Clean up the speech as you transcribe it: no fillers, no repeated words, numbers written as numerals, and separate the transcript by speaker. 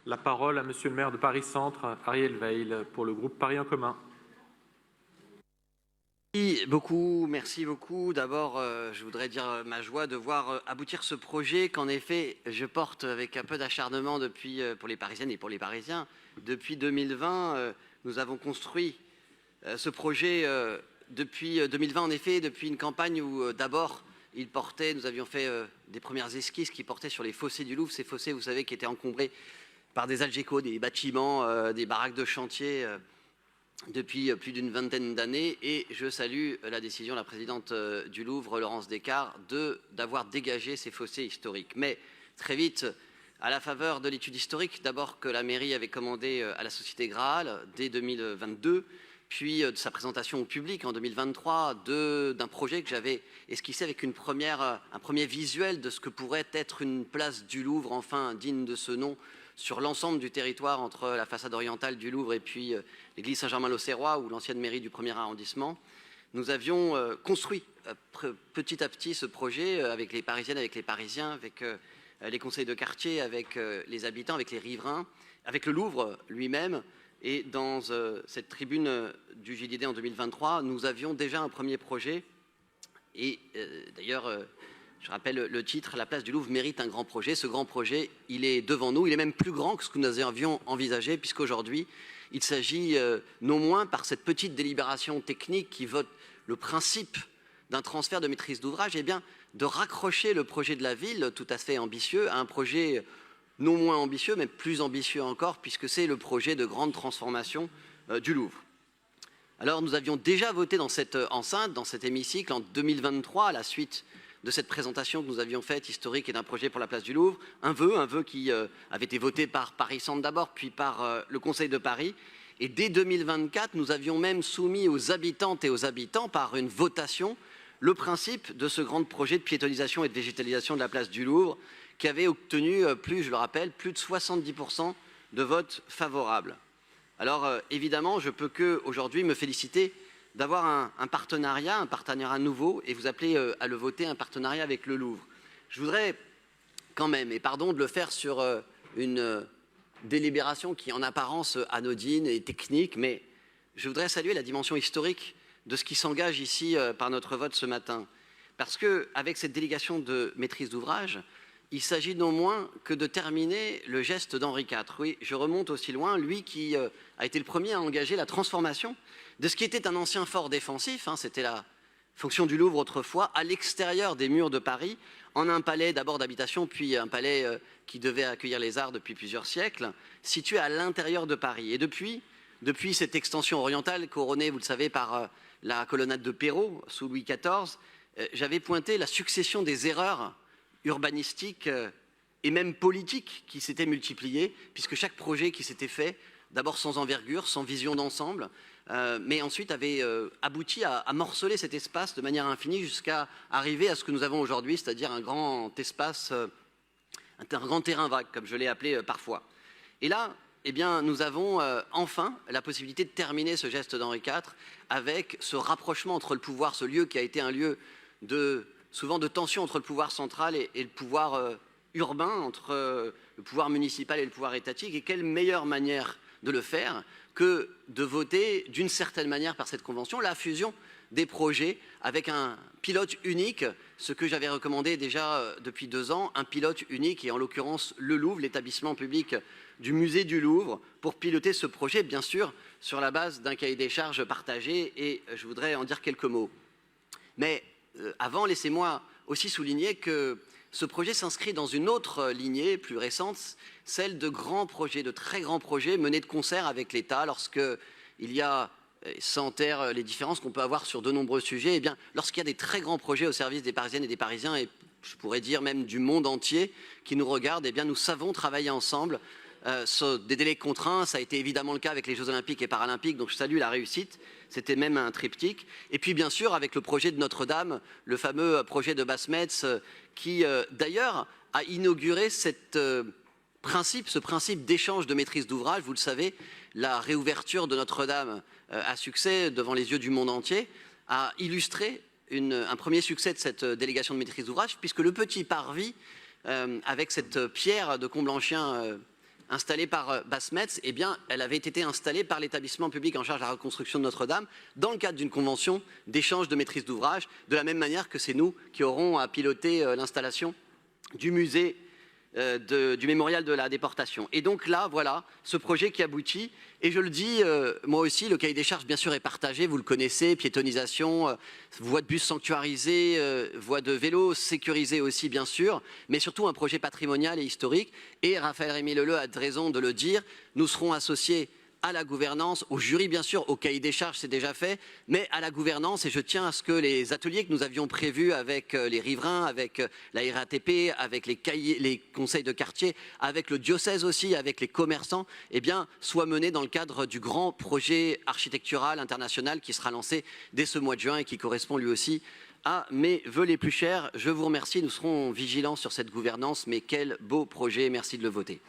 Speaker 1: La parole à Monsieur le maire de Paris-Centre, Ariel Veil, pour le groupe Paris en commun.
Speaker 2: Merci beaucoup. D'abord, je voudrais dire ma joie de voir aboutir ce projet qu'en effet, je porte avec un peu d'acharnement depuis, pour les Parisiennes et pour les Parisiens. Depuis 2020, nous avons construit ce projet depuis 2020, en effet, depuis une campagne où d'abord, nous avions fait des premières esquisses qui portaient sur les fossés du Louvre. Ces fossés, vous savez, qui étaient encombrés par des algécos, des bâtiments, des baraques de chantier depuis plus d'une vingtaine d'années, et je salue la décision de la présidente du Louvre, Laurence Descartes, d'avoir dégagé ces fossés historiques. Mais très vite, à la faveur de l'étude historique, d'abord que la mairie avait commandée à la Société Graal dès 2022, puis de sa présentation au public en 2023, d'un projet que j'avais esquissé avec un premier visuel de ce que pourrait être une place du Louvre, enfin digne de ce nom, sur l'ensemble du territoire entre la façade orientale du Louvre et puis l'église Saint-Germain-l'Auxerrois ou l'ancienne mairie du 1er arrondissement. Nous avions construit petit à petit ce projet avec les Parisiennes, avec les Parisiens, avec les conseils de quartier, avec les habitants, avec les riverains, avec le Louvre lui-même. Et dans cette tribune du JDD en 2023, nous avions déjà un premier projet. Et d'ailleurs, je rappelle le titre, la place du Louvre mérite un grand projet. Ce grand projet, il est devant nous, il est même plus grand que ce que nous avions envisagé, puisqu'aujourd'hui, il s'agit non moins, par cette petite délibération technique qui vote le principe d'un transfert de maîtrise d'ouvrage, eh bien, de raccrocher le projet de la ville, tout à fait ambitieux, à un projet non moins ambitieux, mais plus ambitieux encore, puisque c'est le projet de grande transformation du Louvre. Alors, nous avions déjà voté dans cette enceinte, dans cet hémicycle, en 2023, à la suite de cette présentation que nous avions faite, historique et d'un projet pour la place du Louvre, un vœu qui avait été voté par Paris-Centre d'abord, puis par le Conseil de Paris. Et dès 2024, nous avions même soumis aux habitantes et aux habitants, par une votation, le principe de ce grand projet de piétonisation et de végétalisation de la place du Louvre, qui avait obtenu, je le rappelle, plus de 70% de votes favorables. Alors, évidemment, je ne peux qu'aujourd'hui me féliciter d'avoir un partenariat nouveau, et vous appelez à le voter, un partenariat avec le Louvre. Je voudrais quand même, et pardon de le faire sur une délibération qui en apparence anodine et technique, mais je voudrais saluer la dimension historique de ce qui s'engage ici par notre vote ce matin. Parce qu'avec cette délégation de maîtrise d'ouvrage, il s'agit non moins que de terminer le geste d'Henri IV. Oui, je remonte aussi loin, lui qui a été le premier à engager la transformation de ce qui était un ancien fort défensif, c'était la fonction du Louvre autrefois, à l'extérieur des murs de Paris, en un palais d'abord d'habitation, puis un palais qui devait accueillir les arts depuis plusieurs siècles, situé à l'intérieur de Paris. Et depuis cette extension orientale, couronnée, vous le savez, par la colonnade de Perrault, sous Louis XIV, j'avais pointé la succession des erreurs urbanistiques et même politiques qui s'étaient multipliées, puisque chaque projet qui s'était fait, d'abord sans envergure, sans vision d'ensemble, mais ensuite avait abouti à morceler cet espace de manière infinie jusqu'à arriver à ce que nous avons aujourd'hui, c'est-à-dire un grand espace, un grand terrain vague, comme je l'ai appelé parfois. Et là, eh bien, nous avons enfin la possibilité de terminer ce geste d'Henri IV avec ce rapprochement entre le pouvoir, ce lieu qui a été un lieu souvent de tension entre le pouvoir central et le pouvoir urbain, entre le pouvoir municipal et le pouvoir étatique. Et quelle meilleure manière de le faire que de voter d'une certaine manière par cette convention la fusion des projets avec un pilote unique, ce que j'avais recommandé déjà depuis 2 ans, un pilote unique, et en l'occurrence le Louvre, l'établissement public du musée du Louvre, pour piloter ce projet, bien sûr, sur la base d'un cahier des charges partagé, et je voudrais en dire quelques mots. Mais avant, laissez-moi aussi souligner que ce projet s'inscrit dans une autre lignée plus récente, celle de grands projets, de très grands projets menés de concert avec l'État lorsqu'il y a, sans taire les différences qu'on peut avoir sur de nombreux sujets, eh bien, lorsqu'il y a des très grands projets au service des Parisiennes et des Parisiens, et je pourrais dire même du monde entier qui nous regardent, eh bien, nous savons travailler ensemble sur des délais contraints. Ça a été évidemment le cas avec les Jeux Olympiques et Paralympiques, donc je salue la réussite. C'était même un triptyque. Et puis bien sûr avec le projet de Notre-Dame, le fameux projet de Basse-Metz, qui d'ailleurs a inauguré ce principe d'échange de maîtrise d'ouvrage. Vous le savez, la réouverture de Notre-Dame à succès devant les yeux du monde entier a illustré un premier succès de cette délégation de maîtrise d'ouvrage, puisque le petit parvis, avec cette pierre de Comblanchien installée par Basse-Metz, eh bien, elle avait été installée par l'établissement public en charge de la reconstruction de Notre-Dame dans le cadre d'une convention d'échange de maîtrise d'ouvrage, de la même manière que c'est nous qui aurons à piloter l'installation du musée du mémorial de la déportation. Et donc là, voilà, ce projet qui aboutit. Et je le dis, moi aussi, le cahier des charges, bien sûr, est partagé. Vous le connaissez, piétonisation, voie de bus sanctuarisée, voie de vélo sécurisée aussi, bien sûr, mais surtout un projet patrimonial et historique. Et Raphaël Rémy Leleu a raison de le dire, nous serons associés à la gouvernance, au jury bien sûr, au cahier des charges c'est déjà fait, mais à la gouvernance, et je tiens à ce que les ateliers que nous avions prévus avec les riverains, avec la RATP, avec les conseils de quartier, avec le diocèse aussi, avec les commerçants, eh bien, soient menés dans le cadre du grand projet architectural international qui sera lancé dès ce mois de juin et qui correspond lui aussi à mes vœux les plus chers. Je vous remercie, nous serons vigilants sur cette gouvernance, mais quel beau projet, merci de le voter.